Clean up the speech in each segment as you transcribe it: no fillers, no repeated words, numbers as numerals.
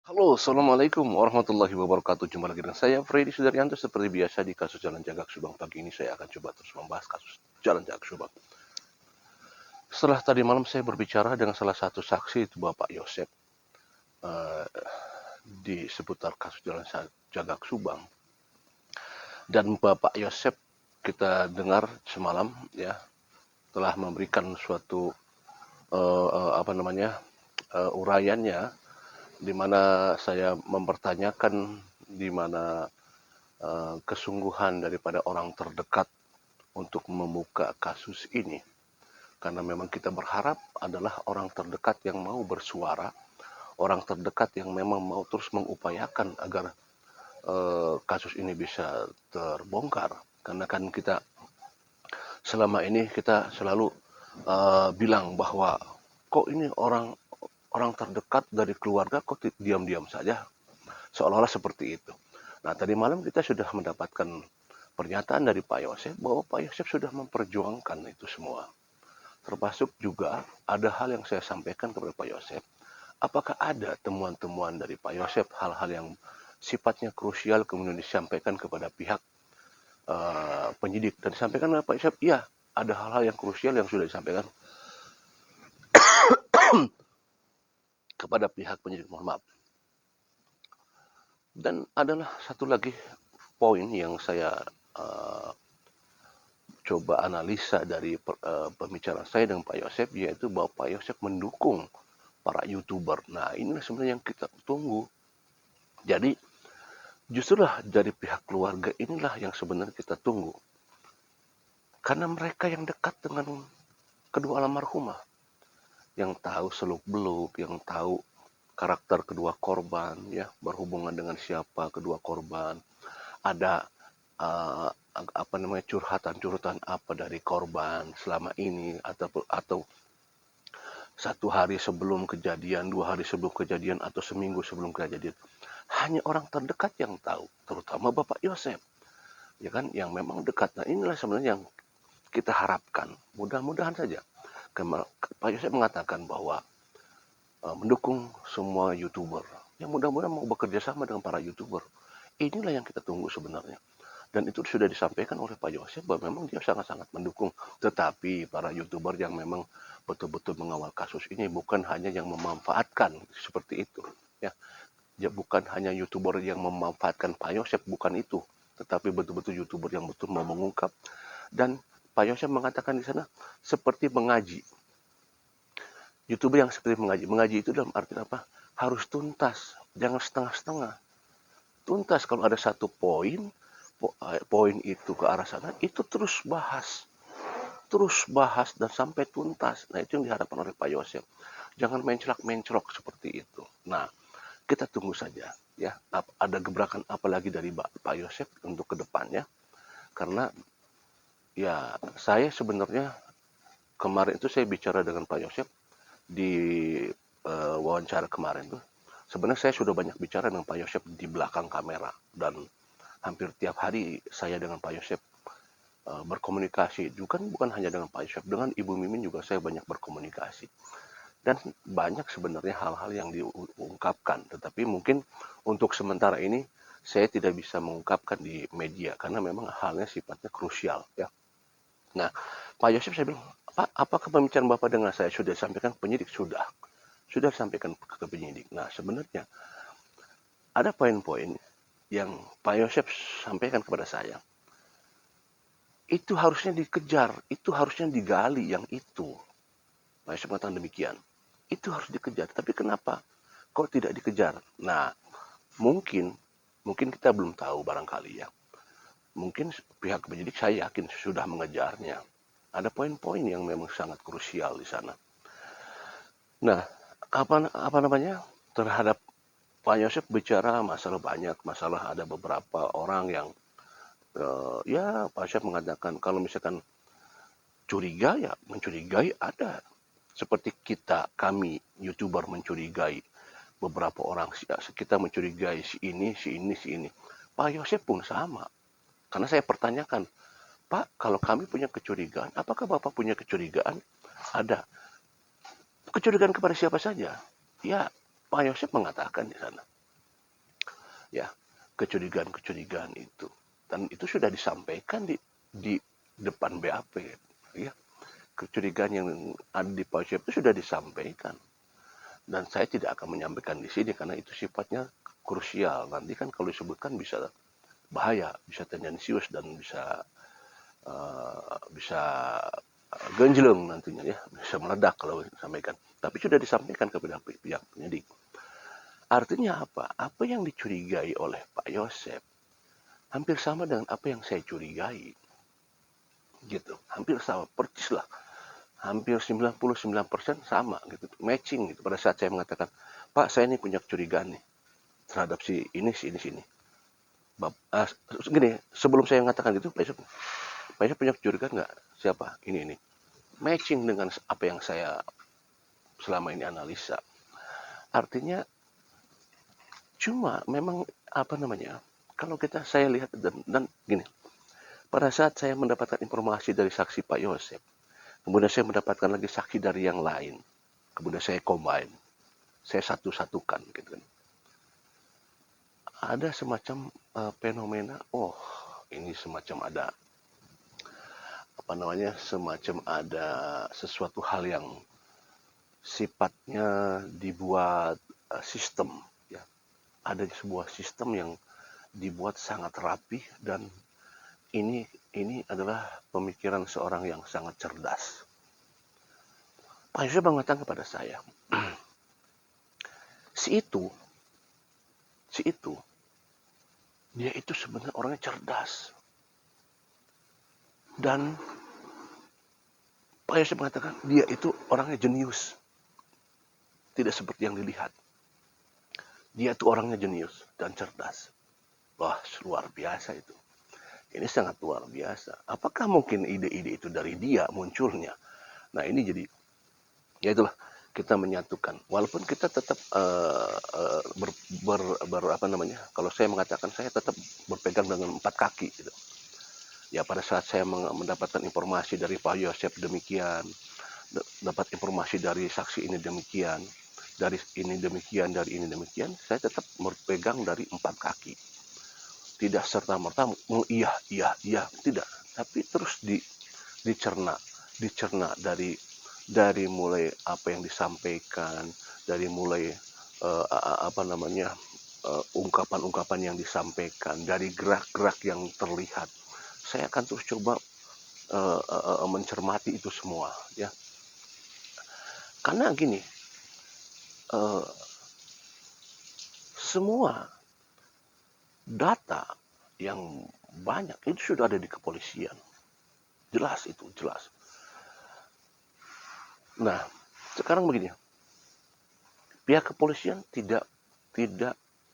Halo, Assalamualaikum warahmatullahi wabarakatuh. Jumpa lagi dengan saya, Freddy Sudaryanto. Seperti biasa di kasus Jalan Cagak Subang. Pagi ini saya akan coba terus membahas kasus Jalan Cagak Subang. Setelah tadi malam saya berbicara dengan salah satu saksi, itu Bapak Yosep, eh, di seputar kasus Jalan Cagak Subang. Dan Bapak Yosep kita dengar semalam ya telah memberikan suatu uraiannya, di mana saya mempertanyakan di mana kesungguhan daripada orang terdekat untuk membuka kasus ini. Karena memang kita berharap adalah orang terdekat yang mau bersuara, orang terdekat yang memang mau terus mengupayakan agar kasus ini bisa terbongkar. Karena kan kita selama ini kita selalu bilang bahwa kok ini orang orang terdekat dari keluarga kok diam-diam saja, seolah-olah seperti itu. Nah, tadi malam kita sudah mendapatkan pernyataan dari Pak Yosep bahwa Pak Yosep sudah memperjuangkan itu semua. Termasuk juga ada hal yang saya sampaikan kepada Pak Yosep. Apakah ada temuan-temuan dari Pak Yosep, hal-hal yang sifatnya krusial kemudian disampaikan kepada pihak penyidik, dan disampaikan oleh Pak Yosep, iya, ada hal-hal yang krusial yang sudah disampaikan kepada pihak penyidik. Mohon maaf. Dan adalah satu lagi poin yang saya uh, coba analisa dari pembicaraan saya dengan Pak Yosep, yaitu bahwa Pak Yosep mendukung para YouTuber. Nah, inilah sebenarnya yang kita tunggu. Jadi, justrulah dari pihak keluarga inilah yang sebenarnya kita tunggu. Karena mereka yang dekat dengan kedua almarhumah, yang tahu seluk-beluk, yang tahu karakter kedua korban, ya, berhubungan dengan siapa kedua korban, ada uh, curhatan-curhatan apa dari korban selama ini, atau satu hari sebelum kejadian, 2 hari sebelum kejadian, atau seminggu sebelum kejadian. Hanya orang terdekat yang tahu, terutama Bapak Yosep, ya kan, yang memang dekat. Nah, inilah sebenarnya yang kita harapkan. Mudah-mudahan saja. Pak Yosep mengatakan bahwa mendukung semua YouTuber. Yang mudah-mudahan mau bekerja sama dengan para YouTuber. Inilah yang kita tunggu sebenarnya. Dan itu sudah disampaikan oleh Pak Yosep bahwa memang dia sangat-sangat mendukung. Tetapi para YouTuber yang memang betul-betul mengawal kasus ini bukan hanya yang memanfaatkan seperti itu. Ya, bukan hanya YouTuber yang memanfaatkan Pak Yosep, bukan itu. Tetapi betul-betul YouTuber yang betul mau mengungkap. Dan Pak Yosep mengatakan di sana seperti mengaji. YouTuber yang seperti mengaji. Mengaji itu dalam arti apa? Harus tuntas, jangan setengah-setengah. Tuntas kalau ada satu poin itu ke arah sana, itu terus bahas dan sampai tuntas. Nah, itu yang diharapkan oleh Pak Yosef. Jangan menclok-menclok seperti itu. Nah, kita tunggu saja ya, ada gebrakan apa lagi dari Pak Yosef untuk kedepannya. Karena ya, saya sebenarnya kemarin itu saya bicara dengan Pak Yosef di wawancara kemarin tuh. Sebenarnya saya sudah banyak bicara dengan Pak Yosef di belakang kamera, dan hampir tiap hari saya dengan Pak Yosef berkomunikasi. Juga bukan hanya dengan Pak Yosef, dengan Ibu Mimin juga saya banyak berkomunikasi. Dan banyak sebenarnya hal-hal yang diungkapkan, tetapi mungkin untuk sementara ini saya tidak bisa mengungkapkan di media karena memang halnya sifatnya krusial ya. Nah, Pak Yosef, saya bilang, Pak, apakah pembicaraan Bapak dengan saya sudah disampaikan penyidik? Sudah disampaikan ke penyidik. Nah, sebenarnya ada poin-poin yang Pak Yosef sampaikan kepada saya. Itu harusnya dikejar, itu harusnya digali yang itu. Pak Yosef mengatakan demikian. Itu harus dikejar, tapi kenapa kok tidak dikejar? Nah, mungkin mungkin kita belum tahu barangkali ya. Mungkin pihak penyidik saya yakin sudah mengejarnya. Ada poin-poin yang memang sangat krusial di sana. Nah, apa namanya, terhadap Pak Yosef bicara masalah banyak, masalah ada beberapa orang yang ya Pak Yosef mengatakan kalau misalkan curiga ya mencurigai ada. Seperti kami YouTuber mencurigai beberapa orang, kita mencurigai si ini, si ini, si ini. Pak Yosef pun sama. Karena saya pertanyakan, Pak, kalau kami punya kecurigaan, apakah Bapak punya kecurigaan? Ada. Kecurigaan kepada siapa saja? Ya, Pak Yosef mengatakan di sana. ya, kecurigaan-kecurigaan itu. Dan itu sudah disampaikan di depan BAP, ya. Kecurigaan yang ada di Pak Yosep itu sudah disampaikan. Dan saya tidak akan menyampaikan di sini karena itu sifatnya krusial. Nanti kan kalau disebutkan bisa bahaya, bisa tendensius dan bisa genjleng nantinya ya, bisa meledak kalau disampaikan. Tapi sudah disampaikan kepada pihak penyidik. Artinya apa? Apa yang dicurigai oleh Pak Yosep hampir sama dengan apa yang saya curigai. Gitu. Hampir sama, persis lah. Hampir 99% sama gitu. Matching gitu. Pada saat saya mengatakan, Pak saya ini punya kecurigaan nih terhadap si ini, si ini, si ini. Gini, sebelum saya mengatakan gitu, Pak Yosep punya kecurigaan nggak? Siapa? Ini. Matching dengan apa yang saya selama ini analisa. Artinya, cuma memang apa namanya, kalau saya lihat dan gini, pada saat saya mendapatkan informasi dari saksi Pak Yosep, kemudian saya mendapatkan lagi saksi dari yang lain, kemudian saya combine, saya satu-satukan gitu kan. Ada semacam fenomena, ini semacam ada apa namanya, semacam ada sesuatu hal yang sifatnya dibuat sistem, ya. Ada sebuah sistem yang dibuat sangat rapi dan ini adalah pemikiran seorang yang sangat cerdas. Pak Yusuf mengatakan kepada saya, si itu, dia itu sebenarnya orangnya cerdas. Dan Pak Yusuf mengatakan, dia itu orangnya jenius. Tidak seperti yang dilihat. Dia itu orangnya jenius dan cerdas. Wah, luar biasa itu. Ini sangat luar biasa. Apakah mungkin ide-ide itu dari dia munculnya? Nah, ini jadi, ya itulah, kita menyatukan. Walaupun kita tetap apa namanya? Kalau saya mengatakan saya tetap berpegang dengan 4 kaki gitu. Ya pada saat saya mendapatkan informasi dari Pak Yosep demikian, dapat informasi dari saksi ini demikian, dari ini demikian, dari ini demikian, saya tetap berpegang dari 4 kaki. Tidak serta-merta iya, tidak. Tapi terus dicerna dari mulai apa yang disampaikan, dari mulai apa namanya, ungkapan-ungkapan yang disampaikan, dari gerak-gerak yang terlihat. Saya akan terus coba mencermati itu semua, ya. Karena gini, semua data yang banyak itu sudah ada di kepolisian. Jelas itu, jelas. Nah, sekarang begini, pihak kepolisian tidak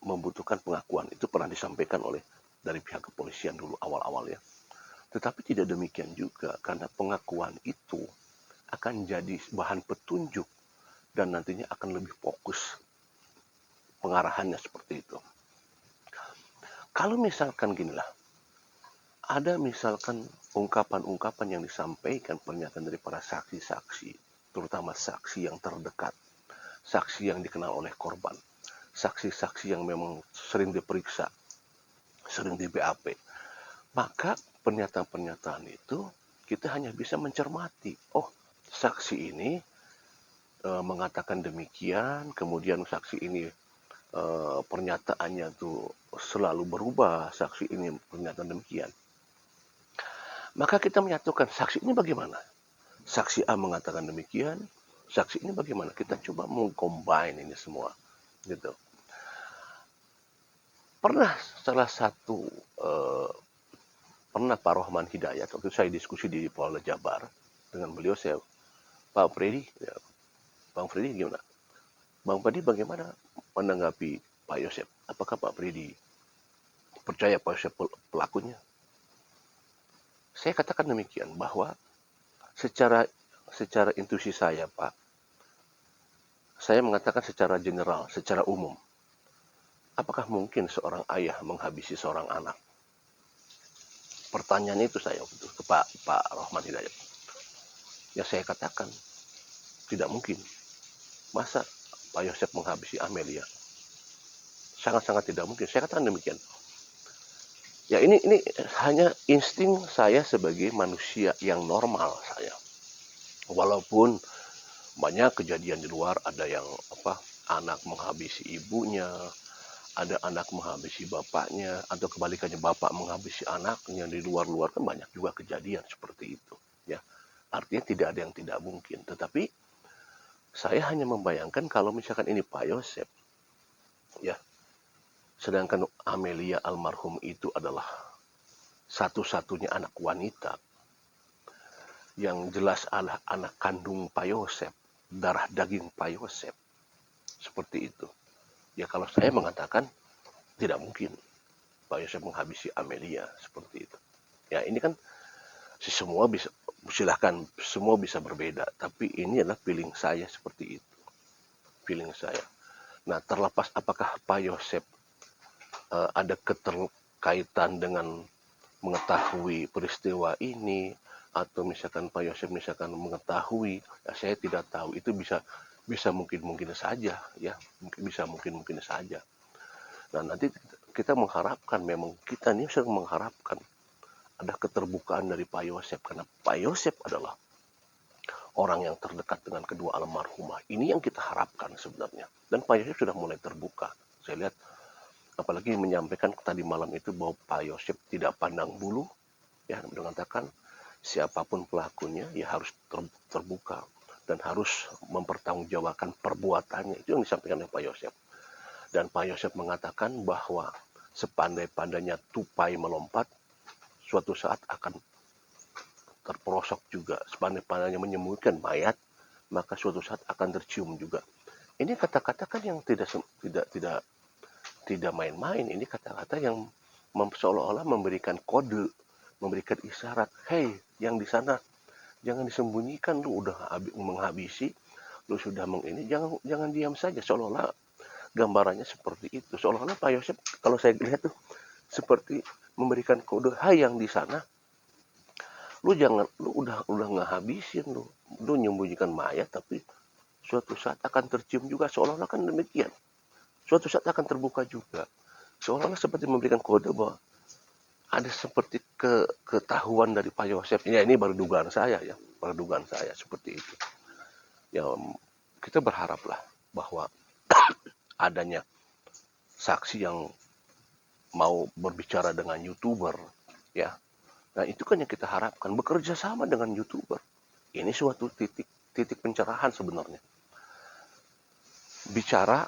membutuhkan pengakuan. Itu pernah disampaikan oleh dari pihak kepolisian dulu awal-awal ya. Tetapi tidak demikian juga, karena pengakuan itu akan jadi bahan petunjuk dan nantinya akan lebih fokus pengarahannya seperti itu. Kalau misalkan ginilah, ada misalkan ungkapan-ungkapan yang disampaikan, pernyataan dari para saksi-saksi, terutama saksi yang terdekat, saksi yang dikenal oleh korban, saksi-saksi yang memang sering diperiksa, sering di BAP, maka pernyataan-pernyataan itu kita hanya bisa mencermati. Oh, saksi ini mengatakan demikian, kemudian saksi ini pernyataannya tuh selalu berubah, saksi ini pernyataan demikian. Maka kita menyatukan saksi ini bagaimana? Saksi A mengatakan demikian, saksi ini bagaimana? Kita coba mengcombine ini semua, gitu. Pernah salah satu pernah Pak Rohman Hidayat, waktu saya diskusi di Polda Jabar dengan beliau, saya, Pak Freddy, ya, Bang Freddy gimana? Bang Freddy bagaimana menanggapi Pak Yosep? Apakah Pak Freddy percaya Pak Yosep pelakunya? Saya katakan demikian, bahwa secara intuisi saya, Pak, saya mengatakan secara general, secara umum, apakah mungkin seorang ayah menghabisi seorang anak? Pertanyaan itu saya waktu itu ke Pak Rohman Hidayat. Ya saya katakan, tidak mungkin. Masa Pak Yosep menghabisi Amelia? sangat-sangat tidak mungkin. Saya katakan demikian. Ya ini hanya insting saya sebagai manusia yang normal saya. Walaupun banyak kejadian di luar, ada yang anak menghabisi ibunya, ada anak menghabisi bapaknya, atau kebalikannya bapak menghabisi anaknya. Di luar-luar kan banyak juga kejadian seperti itu. Ya, artinya tidak ada yang tidak mungkin. Tetapi saya hanya membayangkan kalau misalkan ini Pak Yosef, ya, sedangkan Amelia almarhum itu adalah satu-satunya anak wanita, yang jelas adalah anak kandung Pak Yosef, darah daging Pak Yosef, seperti itu. Ya kalau saya mengatakan tidak mungkin Pak Yosef menghabisi Amelia seperti itu. Ya ini kan semua bisa, silahkan semua bisa berbeda, tapi ini adalah feeling saya seperti itu, feeling saya. Nah terlepas apakah Pak Yosef ada keterkaitan dengan mengetahui peristiwa ini, atau misalkan Pak Yosef misalkan mengetahui, ya saya tidak tahu. Itu bisa mungkin saja, ya mungkin saja. Nah nanti kita mengharapkan, memang kita ini sedang mengharapkan ada keterbukaan dari Pak Yosef, karena Pak Yosef adalah orang yang terdekat dengan kedua almarhumah. Ini yang kita harapkan sebenarnya. Dan Pak Yosef sudah mulai terbuka. Saya lihat, apalagi menyampaikan tadi malam itu bahwa Pak Yosef tidak pandang bulu, ya mengatakan siapapun pelakunya ya harus terbuka dan harus mempertanggungjawabkan perbuatannya. Itu yang disampaikan oleh Pak Yosef. Dan Pak Yosef mengatakan bahwa sepandai-pandainya tupai melompat, suatu saat akan terperosok juga. Sepandai-pandainya menyembunyikan mayat, maka suatu saat akan tercium juga. Ini kata-kata kan yang tidak main-main. Ini kata-kata yang seolah-olah memberikan kode, memberikan isyarat. Hey, yang di sana jangan disembunyikan, lu udah menghabisi, lu sudah mengini, jangan diam saja. Seolah-olah gambarannya seperti itu. Seolah-olah Pak Yosef kalau saya lihat tuh seperti memberikan kode, hai yang di sana, lu udah ngehabisin, lu nyembunyikan mayat, tapi suatu saat akan tercium juga. Seolah-olah kan demikian. Suatu saat akan terbuka juga. Seolah-olah seperti memberikan kode bahwa ada seperti ketahuan dari Pak Yosef. Ya ini baru dugaan saya, ya, baru dugaan saya seperti itu. Ya kita berharaplah bahwa adanya saksi yang mau berbicara dengan YouTuber, ya. Nah itu kan yang kita harapkan, bekerja sama dengan YouTuber. Ini suatu titik pencerahan sebenarnya. Bicara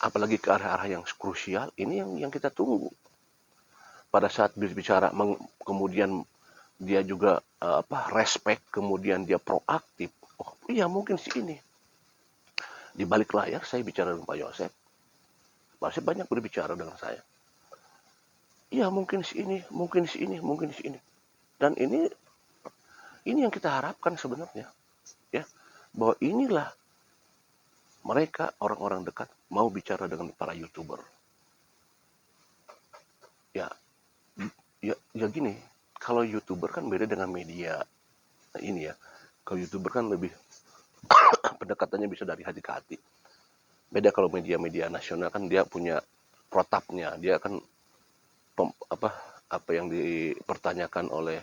apalagi ke arah-arah yang krusial, ini yang kita tunggu. Pada saat berbicara kemudian dia juga respect, kemudian dia proaktif. Oh iya mungkin sih ini. Di balik layar saya bicara dengan Pak Yosef. Pak Yosef banyak berbicara dengan saya. Iya mungkin si ini, mungkin si ini, mungkin si ini. Dan ini yang kita harapkan sebenarnya, ya, bahwa inilah mereka orang-orang dekat mau bicara dengan para YouTuber. Ya, ya gini, kalau YouTuber kan beda dengan media ini ya. Kalau YouTuber kan lebih pendekatannya bisa dari hati ke hati. Beda kalau media-media nasional kan dia punya protapnya, dia kan apa yang dipertanyakan oleh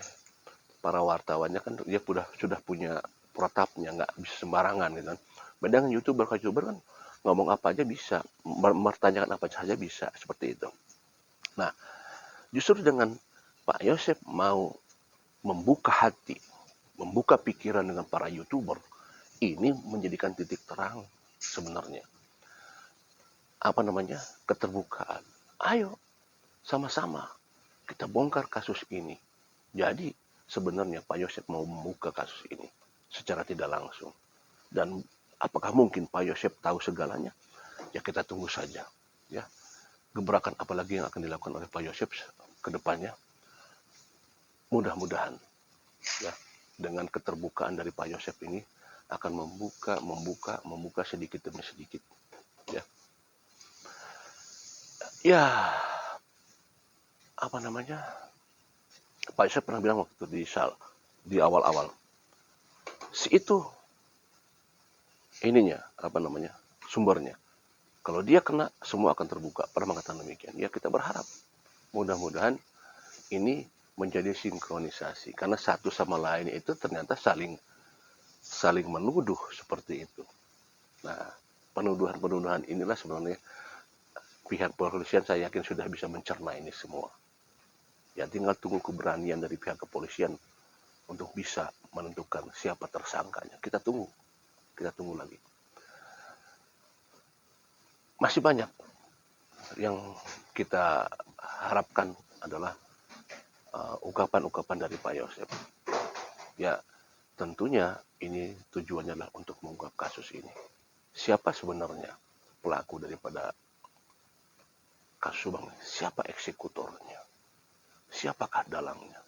para wartawannya kan dia sudah punya protapnya, nggak bisa sembarangan gitu kan. Beda dengan YouTuber kan ngomong apa aja bisa, mempertanyakan apa saja bisa, seperti itu. Nah, justru dengan Pak Yosef mau membuka hati, membuka pikiran dengan para YouTuber, ini menjadikan titik terang sebenarnya. Keterbukaan. Ayo, sama-sama kita bongkar kasus ini. Jadi sebenarnya Pak Yosef mau membuka kasus ini secara tidak langsung. Dan apakah mungkin Pak Yosef tahu segalanya? Ya kita tunggu saja. Ya, gebrakan apalagi yang akan dilakukan oleh Pak Yosef ke depannya. Mudah-mudahan ya dengan keterbukaan dari Pak Yosef ini akan membuka sedikit demi sedikit. Ya, Pak Yosef pernah bilang waktu di awal-awal, si itu sumbernya. Kalau dia kena, semua akan terbuka. Pernah mengatakan demikian. Ya kita berharap mudah-mudahan ini menjadi sinkronisasi. Karena satu sama lain itu ternyata saling menuduh seperti itu. Nah, penuduhan-penuduhan inilah sebenarnya pihak kepolisian saya yakin sudah bisa mencerna ini semua. Ya tinggal tunggu keberanian dari pihak kepolisian untuk bisa menentukan siapa tersangkanya. Kita tunggu lagi. Masih banyak yang kita harapkan adalah ungkapan-ungkapan dari Pak Yosep. Ya tentunya ini tujuannya adalah untuk mengungkap kasus ini. Siapa sebenarnya pelaku daripada kasus Subang? Siapa eksekutornya? Siapakah dalangnya?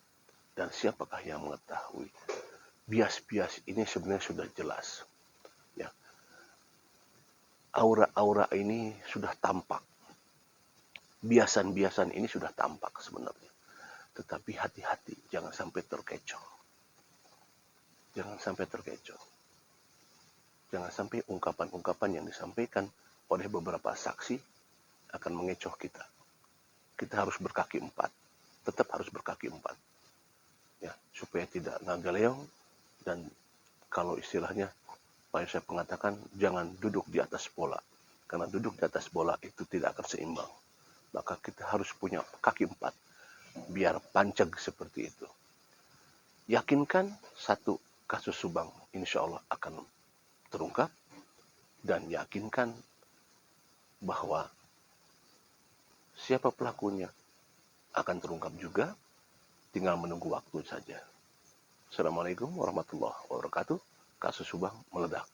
Dan siapakah yang mengetahui? Bias-bias ini sebenarnya sudah jelas. Ya, aura-aura ini sudah tampak. Biasan-biasan ini sudah tampak sebenarnya. Tetapi hati-hati, jangan sampai terkecoh. Jangan sampai terkecoh. Jangan sampai ungkapan-ungkapan yang disampaikan oleh beberapa saksi akan mengecoh kita. Kita harus berkaki empat. Tetap harus berkaki empat. Ya, supaya tidak ngagaleong dan kalau istilahnya Pak Yosef mengatakan jangan duduk di atas bola. Karena duduk di atas bola itu tidak akan seimbang. Maka kita harus punya kaki empat. Biar pancag seperti itu. Yakinkan satu kasus Subang insya Allah akan terungkap. Dan yakinkan bahwa siapa pelakunya akan terungkap juga. Tinggal menunggu waktu saja. Assalamualaikum warahmatullahi wabarakatuh. Kasus Subang meledak.